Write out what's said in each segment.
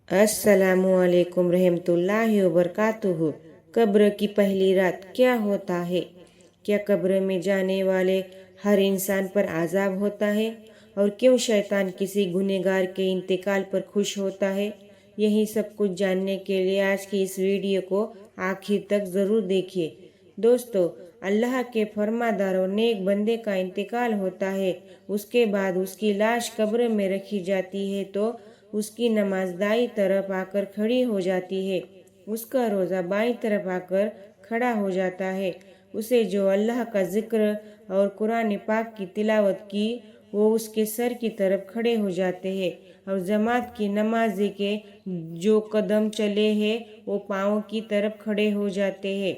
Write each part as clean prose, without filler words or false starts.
अस्सलामुअलैकुम रहमतुल्लाहि व बरकातुहू। कब्र की पहली रात क्या होता है? क्या कब्र में जाने वाले हर इंसान पर आज़ाब होता है? और क्यों शैतान किसी गुनहगार के इंतकाल पर खुश होता है? यही सब कुछ जानने के लिए आज की इस वीडियो को आखिर तक ज़रूर देखिए। दोस्तों, अल्लाह के फरमादार और नेक बंदे का इंतकाल होता है, उसके बाद उसकी लाश कब्र में रखी जाती है तो उसकी नमाज दाईं तरफ आकर खड़ी हो जाती है, उसका रोज़ा बाईं तरफ आकर खड़ा हो जाता है। उसे जो अल्लाह का जिक्र और कुरान पाक की तिलावत की वो उसके सर की तरफ खड़े हो जाते हैं, और जमात की नमाजी के जो कदम चले हैं वो पाँव की तरफ खड़े हो जाते हैं,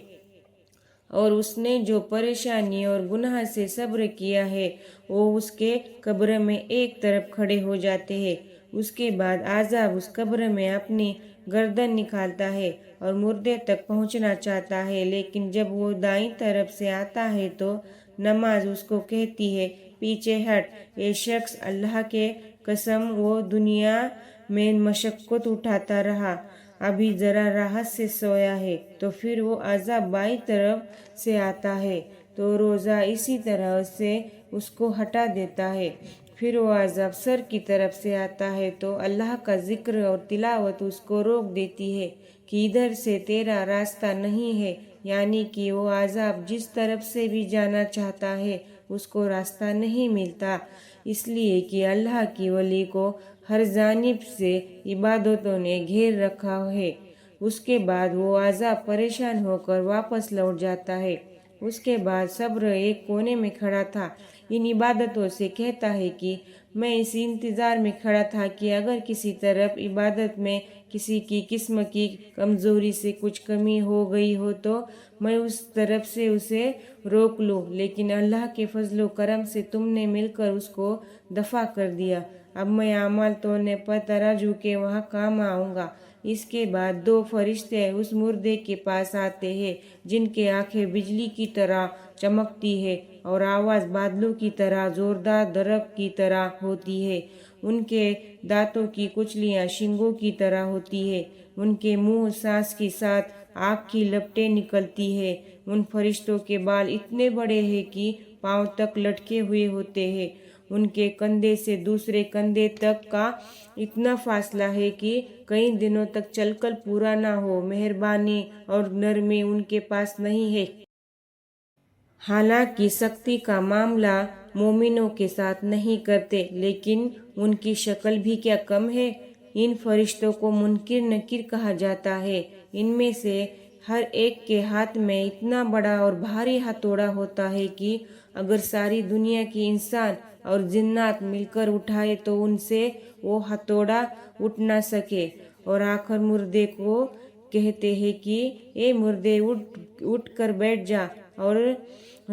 और उसने जो परेशानी और गुनाह से सब्र किया है वो उसके कब्र में एक तरफ खड़े हो जाते हैं। उसके बाद आज़ाब उस कब्र में अपनी गर्दन निकालता है और मुर्दे तक पहुंचना चाहता है, लेकिन जब वो दाईं तरफ से आता है तो नमाज उसको कहती है, पीछे हट। ये शख्स अल्लाह के कसम वो दुनिया में मशक्क़त उठाता रहा, अभी ज़रा राहत से सोया है। तो फिर वो अज़ाब बाईं तरफ से आता है तो रोज़ा इसी तरह से उसको हटा देता है। फिर वो अज़ाब सर की तरफ से आता है तो अल्लाह का जिक्र और तिलावत उसको रोक देती है कि इधर से तेरा रास्ता नहीं है, यानी कि वो अज़ाब जिस तरफ से भी जाना चाहता है उसको रास्ता नहीं मिलता, इसलिए कि अल्लाह की वली को हर जानिब से इबादतों ने घेर रखा है। उसके बाद वो अज़ाब परेशान होकर वापस लौट जाता है। उसके बाद सब्र एक कोने में खड़ा था, इन इबादतों से कहता है कि मैं इस इंतज़ार में खड़ा था कि अगर किसी तरफ इबादत में किसी की किस्म की कमज़ोरी से कुछ कमी हो गई हो तो मैं उस तरफ से उसे रोक लूँ, लेकिन अल्लाह के फजलो करम से तुमने मिलकर उसको दफ़ा कर दिया। अब मैं अमाल तोड़ने पर तराजू के वहाँ काम आऊँगा। इसके बाद दो फरिश्ते उस मुर्दे के पास आते हैं जिनके आंखें बिजली की तरह चमकती है और आवाज़ बादलों की तरह ज़ोरदार दरख्त की तरह होती है। उनके दांतों की कुचलियाँ शिंगों की तरह होती है, उनके मुंह सांस के साथ आग की लपटें निकलती है। उन फरिश्तों के बाल इतने बड़े हैं कि पाँव तक लटके हुए होते हैं। उनके कंधे से दूसरे कंधे तक का इतना फासला है कि कई दिनों तक चलकर पूरा ना हो। मेहरबानी और नरमी उनके पास नहीं है। हालांकि सख्ती का मामला मोमिनों के साथ नहीं करते, लेकिन उनकी शक्ल भी क्या कम है। इन फरिश्तों को मुनकिर नकीर कहा जाता है। इनमें से हर एक के हाथ में इतना बड़ा और भारी हथौड़ा होता है कि अगर सारी दुनिया की इंसान और जिन्नात मिलकर उठाए तो उनसे वो हथौड़ा उठ ना सके। और आखिर मुर्दे को कहते हैं कि ए मुर्दे, उठ कर बैठ जा। और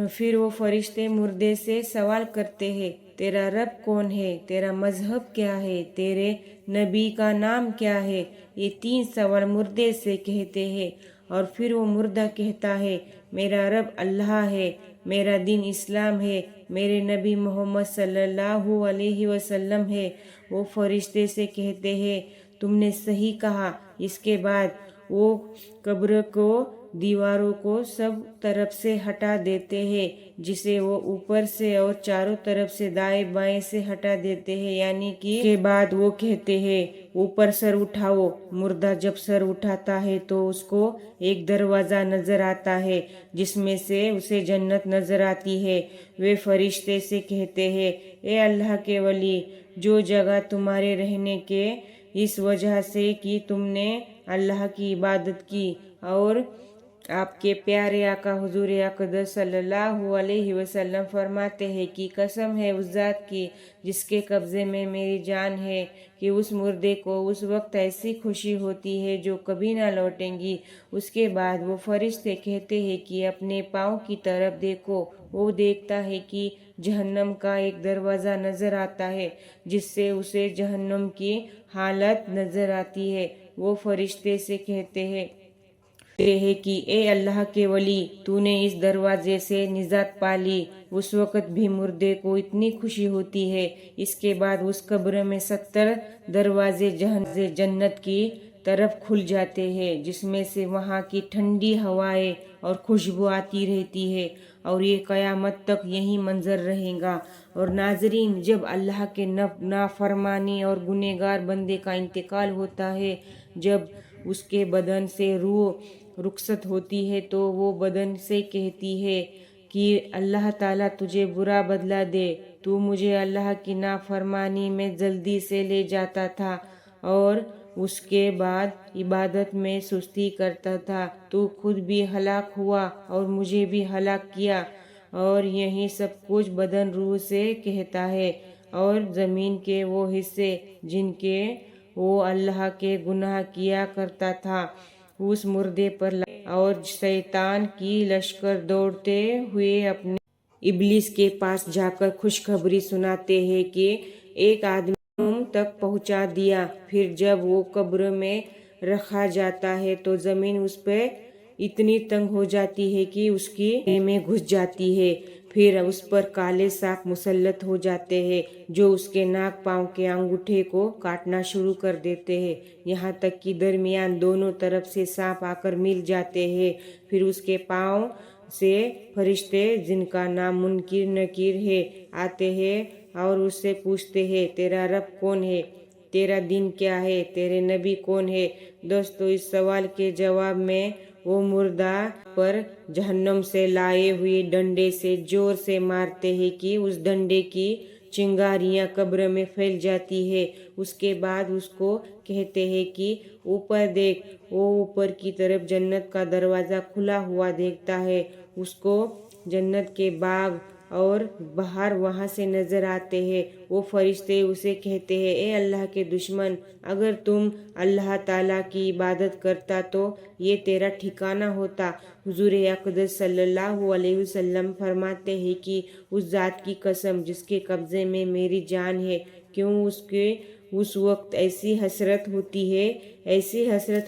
फिर वो फरिश्ते मुर्दे से सवाल करते हैं, तेरा रब कौन है, तेरा मजहब क्या है, तेरे नबी का नाम क्या है। ये तीन सवाल मुर्दे से कहते हैं, और फिर वो मुर्दा कहता है, मेरा रब अल्लाह है, मेरा दीन इस्लाम है, मेरे नबी मोहम्मद सल्लल्लाहु अलैहि वसल्लम है। वो फरिश्ते से कहते हैं, तुमने सही कहा। इसके बाद वो कब्र को दीवारों को सब तरफ से हटा देते हैं, जिसे वो ऊपर से और चारों तरफ से दाएं बाएं से हटा देते हैं, यानी कि के बाद वो कहते हैं, ऊपर सर उठाओ। मुर्दा जब सर उठाता है तो उसको एक दरवाज़ा नज़र आता है जिसमें से उसे जन्नत नज़र आती है। वे फरिश्ते से कहते हैं, ए अल्लाह के वली, जो जगह तुम्हारे रहने के इस वजह से कि तुमने अल्लाह की इबादत की और आपके प्यारे आका हुजूर अक़दस सल्लल्लाहु अलैहि वसल्लम फरमाते हैं कि कसम है उस ज़ात की जिसके कब्ज़े में मेरी जान है कि उस मुर्दे को उस वक्त ऐसी खुशी होती है जो कभी ना लौटेंगी। उसके बाद वो फरिश्ते कहते हैं कि अपने पाँव की तरफ देखो। वो देखता है कि जहन्नम का एक दरवाज़ा नज़र आता है जिससे उसे जहन्नम की हालत नज़र आती है। वो फरिश्ते से कहते हैं, है कि ए अल्लाह के वली, तूने इस दरवाजे से निजात पा ली। उस वक़्त भी मुर्दे को इतनी खुशी होती है। इसके बाद उस कब्र में 70 दरवाजे जन्नत की तरफ खुल जाते हैं, जिसमें से वहाँ की ठंडी हवाएं और खुशबू आती रहती है, और ये क़यामत तक यही मंजर रहेगा। और नाजरीन, जब अल्लाह के नाफरमानी और गुनहगार बंदे का इंतकाल होता है, जब उसके बदन से रूह रुखसत होती है, तो वो बदन से कहती है कि अल्लाह ताला तुझे बुरा बदला दे, तू मुझे अल्लाह की नाफरमानी में जल्दी से ले जाता था और उसके बाद इबादत में सुस्ती करता था। तू खुद भी हलाक हुआ और मुझे भी हलाक किया। और यही सब कुछ बदन रूह से कहता है। और ज़मीन के वो हिस्से जिनके वो अल्लाह के गुनाह किया करता था, उस मुर्दे पर और शैतान की लश्कर दौड़ते हुए अपने इब्लिस के पास जाकर खुशखबरी सुनाते हैं कि एक आदमी तक पहुंचा दिया। फिर जब वो कब्र में रखा जाता है तो ज़मीन उस पर इतनी तंग हो जाती है कि उसकी में घुस जाती है। फिर उस पर काले सांप मुसल्लत हो जाते हैं, जो उसके नाक पाँव के अंगूठे को काटना शुरू कर देते हैं, यहाँ तक कि दरमियान दोनों तरफ से सांप आकर मिल जाते हैं। फिर उसके पाँव से फरिश्ते, जिनका नाम मुनकिर नकीर है, आते हैं और उससे पूछते हैं, तेरा रब कौन है, तेरा दिन क्या है, तेरे नबी कौन है। दोस्तों, इस सवाल के जवाब में वो मुर्दा पर जहन्नम से लाए हुए डंडे से जोर से मारते हैं कि उस डंडे की चिंगारियां कब्र में फैल जाती है। उसके बाद उसको कहते हैं कि ऊपर देख। वो ऊपर की तरफ जन्नत का दरवाज़ा खुला हुआ देखता है। उसको जन्नत के बाग और बाहर वहाँ से नजर आते हैं। वो फरिश्ते उसे कहते हैं, ए अल्लाह के दुश्मन, अगर तुम अल्लाह ताला की इबादत करता तो ये तेरा ठिकाना होता। हुजूर अक़दस सल्लल्लाहु अलैहि वसल्लम फरमाते हैं कि उस ज़ात की कसम जिसके कब्ज़े में मेरी जान है, क्यों उसके उस वक्त ऐसी हसरत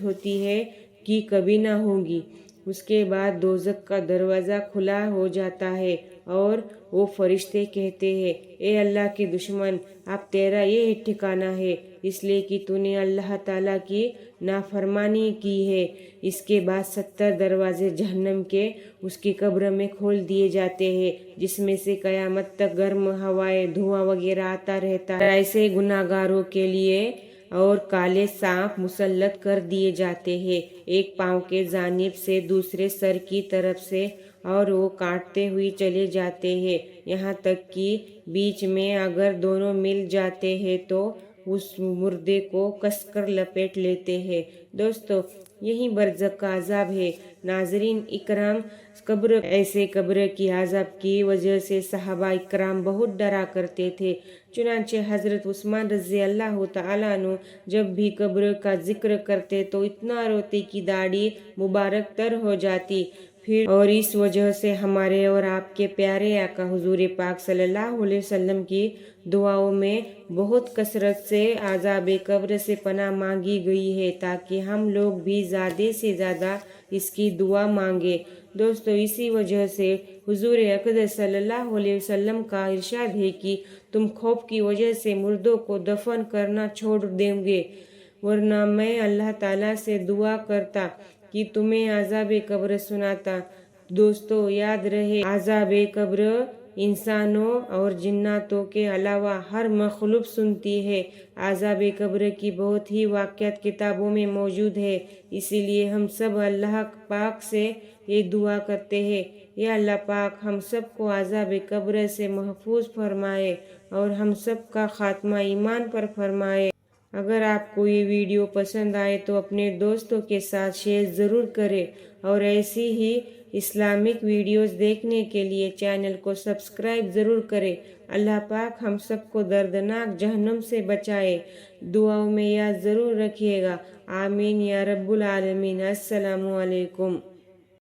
होती है कि कभी ना होगी। उसके बाद दोज़ख का दरवाज़ा खुला हो जाता है और वो फरिश्ते कहते हैं, ए अल्लाह के दुश्मन, अब तेरा ये ठिकाना है, इसलिए कि तूने अल्लाह ताला की नाफरमानी की है। इसके बाद 70 दरवाजे जहन्नम के उसकी कब्र में खोल दिए जाते हैं, जिसमें से क़यामत तक गर्म हवाएं, धुआं वगैरह आता रहता है। ऐसे गुनाहगारों के लिए और काले सांप मुसल्लत कर दिए जाते हैं, एक पाँव के जानिब से दूसरे सर की तरफ से, और वो काटते हुए चले जाते हैं, यहाँ तक कि बीच में अगर दोनों मिल जाते हैं तो उस मुर्दे को कसकर लपेट लेते हैं। दोस्तों, यही बरज़ख का अजाब है। नाजरीन इकराम, ऐसे कब्र की अजाब की वजह से सहाबा इकराम बहुत डरा करते थे। चुनांचे हज़रत उस्मान रज़ी अल्लाह तआला अन्हु जब भी कब्र का जिक्र करते तो इतना रोते कि दाढ़ी मुबारक तर हो जाती। फिर और इस वजह से हमारे और आपके प्यारे आका हुजूर पाक सल्लल्लाहु अलैहि वसल्लम की दुआओं में बहुत कसरत से आज़ाब कब्र से पनाह मांगी गई है, ताकि हम लोग भी ज़्यादा से ज़्यादा इसकी दुआ मांगे। दोस्तों, इसी वजह से हुजूर अक़दस सल्लल्लाहु अलैहि वसल्लम का इरशाद है कि तुम खौफ की वजह से मुर्दों को दफन करना छोड़ देंगे, वरना मैं अल्लाह ताला से दुआ करता कि तुम्हें आज़ाब कब्र सुनाता। दोस्तों, याद रहे, आज़ाब कब्र इंसानों और जिन्नातों के अलावा हर मखलूक सुनती है। आज़ाब कब्र की बहुत ही वाक़यात किताबों में मौजूद है। इसीलिए हम सब अल्लाह पाक से ये दुआ करते हैं, या अल्लाह पाक हम सब को आज़ाब कब्र से महफूज फरमाए और हम सब का खात्मा ईमान पर फरमाए। अगर आपको ये वीडियो पसंद आए तो अपने दोस्तों के साथ शेयर ज़रूर करें, और ऐसी ही इस्लामिक वीडियोस देखने के लिए चैनल को सब्सक्राइब ज़रूर करें। अल्लाह पाक हम सबको दर्दनाक जहन्नम से बचाए। दुआओं में याद ज़रूर रखिएगा। आमीन या रब्बुल आलमीन। अस्सलामु अलैकुम।